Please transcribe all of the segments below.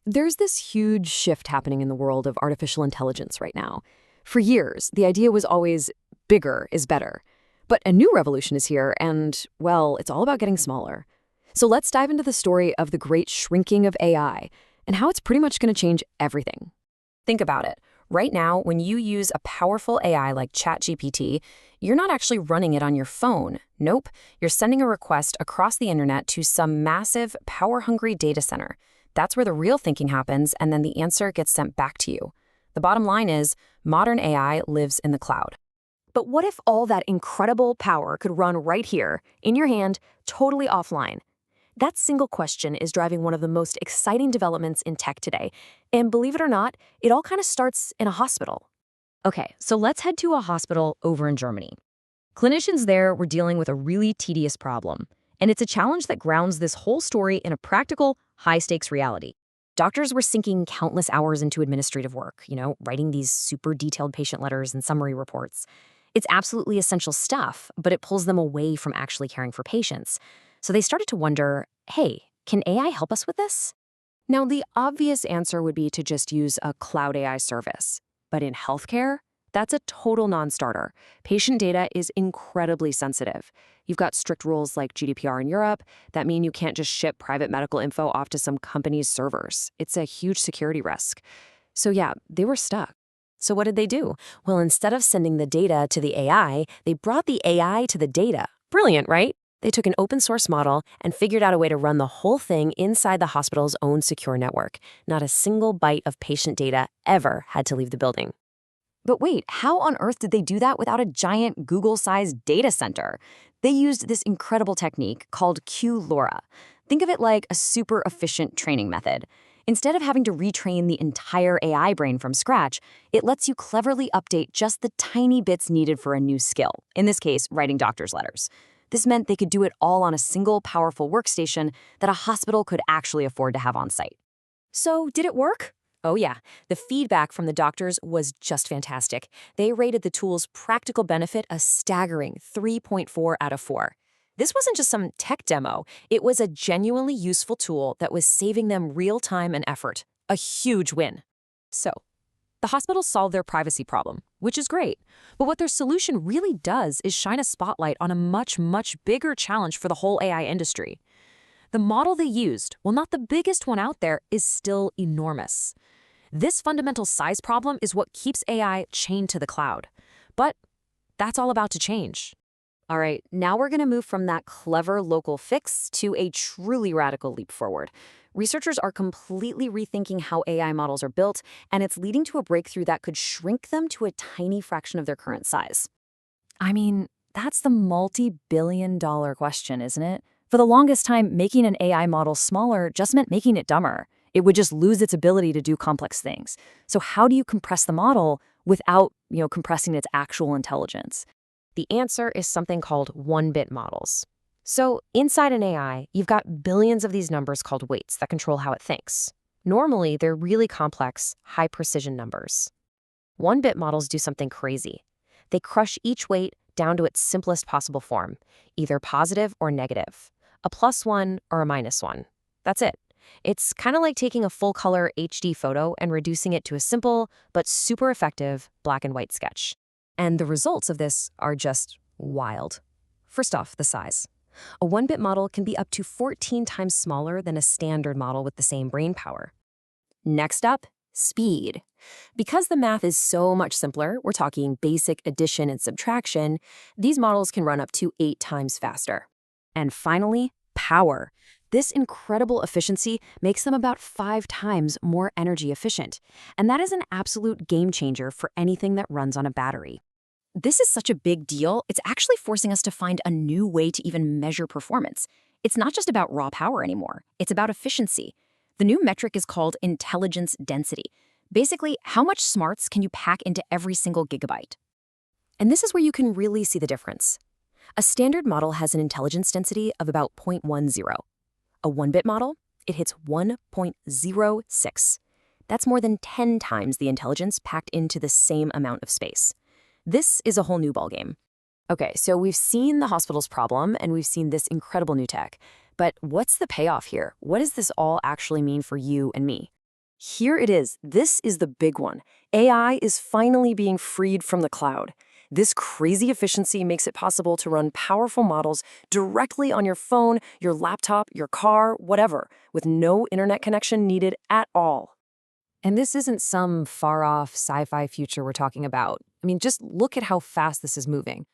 There's this huge shift happening in the world of artificial intelligence right now. For years, the idea was always bigger is better. But a new revolution is here, and, well, it's all about getting smaller. So let's dive into the story of the great shrinking of AI and how it's pretty much going to change everything. Think about it. Right now, when you use a powerful AI like ChatGPT, you're not actually running it on your phone. Nope, you're sending a request across the internet to some massive, power-hungry data center. That's where the real thinking happens, and then the answer gets sent back to you. The bottom line is, modern AI lives in the cloud. But what if all that incredible power could run right here, in your hand, totally offline? That single question is driving one of the most exciting developments in tech today. And believe it or not, it all kind of starts in a hospital. Okay, so let's head to a hospital over in Germany. Clinicians there were dealing with a really tedious problem, and it's a challenge that grounds this whole story in a practical, high-stakes reality. Doctors were sinking countless hours into administrative work, writing these super detailed patient letters and summary reports. It's absolutely essential stuff, but it pulls them away from actually caring for patients. So they started to wonder, hey, can AI help us with this? Now, the obvious answer would be to just use a cloud AI service. But in healthcare, that's a total non-starter. Patient data is incredibly sensitive. You've got strict rules like GDPR in Europe that mean you can't just ship private medical info off to some company's servers. It's a huge security risk. So yeah, they were stuck. So what did they do? Well, instead of sending the data to the AI, they brought the AI to the data. Brilliant, right? They took an open source model and figured out a way to run the whole thing inside the hospital's own secure network. Not a single byte of patient data ever had to leave the building. But wait, how on earth did they do that without a giant Google-sized data center? They used this incredible technique called Q-LoRa. Think of it like a super efficient training method. Instead of having to retrain the entire AI brain from scratch, it lets you cleverly update just the tiny bits needed for a new skill, in this case, writing doctor's letters. This meant they could do it all on a single powerful workstation that a hospital could actually afford to have on site. So, did it work? Oh yeah, the feedback from the doctors was just fantastic. They rated the tool's practical benefit a staggering 3.4 out of 4. This wasn't just some tech demo. It was a genuinely useful tool that was saving them real time and effort. A huge win. So, the hospitals solved their privacy problem, which is great. But what their solution really does is shine a spotlight on a much, much bigger challenge for the whole AI industry. The model they used, while not the biggest one out there, is still enormous. This fundamental size problem is what keeps AI chained to the cloud. But that's all about to change. All right, now we're going to move from that clever local fix to a truly radical leap forward. Researchers are completely rethinking how AI models are built, and it's leading to a breakthrough that could shrink them to a tiny fraction of their current size. I mean, that's the multi-billion-dollar question, isn't it? For the longest time, making an AI model smaller just meant making it dumber. It would just lose its ability to do complex things. So how do you compress the model without, compressing its actual intelligence? The answer is something called one-bit models. So inside an AI, you've got billions of these numbers called weights that control how it thinks. Normally, they're really complex, high-precision numbers. One-bit models do something crazy. They crush each weight down to its simplest possible form, either positive or negative, a +1 or a -1. That's it. It's kind of like taking a full-color HD photo and reducing it to a simple but super effective black and white sketch. And the results of this are just wild. First off, the size. A one-bit model can be up to 14 times smaller than a standard model with the same brain power. Next up, speed. Because the math is so much simpler, we're talking basic addition and subtraction, these models can run up to 8 times faster. And finally, power. This incredible efficiency makes them about 5 times more energy efficient. And that is an absolute game changer for anything that runs on a battery. This is such a big deal, it's actually forcing us to find a new way to even measure performance. It's not just about raw power anymore, it's about efficiency. The new metric is called intelligence density. Basically, how much smarts can you pack into every single gigabyte? And this is where you can really see the difference. A standard model has an intelligence density of about 0.10. A one-bit model, it hits 1.06. That's more than 10 times the intelligence packed into the same amount of space. This is a whole new ballgame. Okay, so we've seen the hospital's problem, and we've seen this incredible new tech. But what's the payoff here? What does this all actually mean for you and me? Here it is. This is the big one. AI is finally being freed from the cloud. This crazy efficiency makes it possible to run powerful models directly on your phone, your laptop, your car, whatever, with no internet connection needed at all. And this isn't some far-off sci-fi future we're talking about. I mean, just look at how fast this is moving.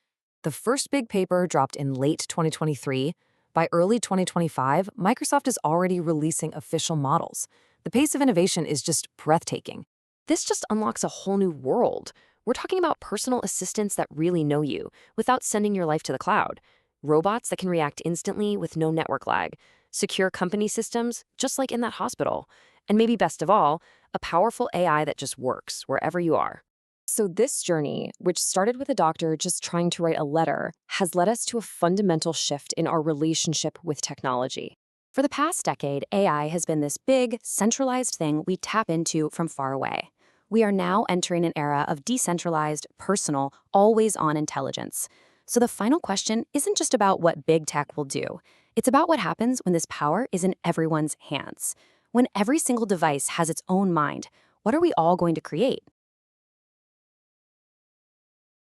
The first big paper dropped in late 2023. By early 2025, Microsoft is already releasing official models. The pace of innovation is just breathtaking. This just unlocks a whole new world. We're talking about personal assistants that really know you without sending your life to the cloud. Robots that can react instantly with no network lag. Secure company systems, just like in that hospital. And maybe best of all, a powerful AI that just works wherever you are. So this journey, which started with a doctor just trying to write a letter, has led us to a fundamental shift in our relationship with technology. For the past decade, AI has been this big, centralized thing we tap into from far away. We are now entering an era of decentralized, personal, always-on intelligence. So the final question isn't just about what big tech will do. It's about what happens when this power is in everyone's hands. When every single device has its own mind, what are we all going to create?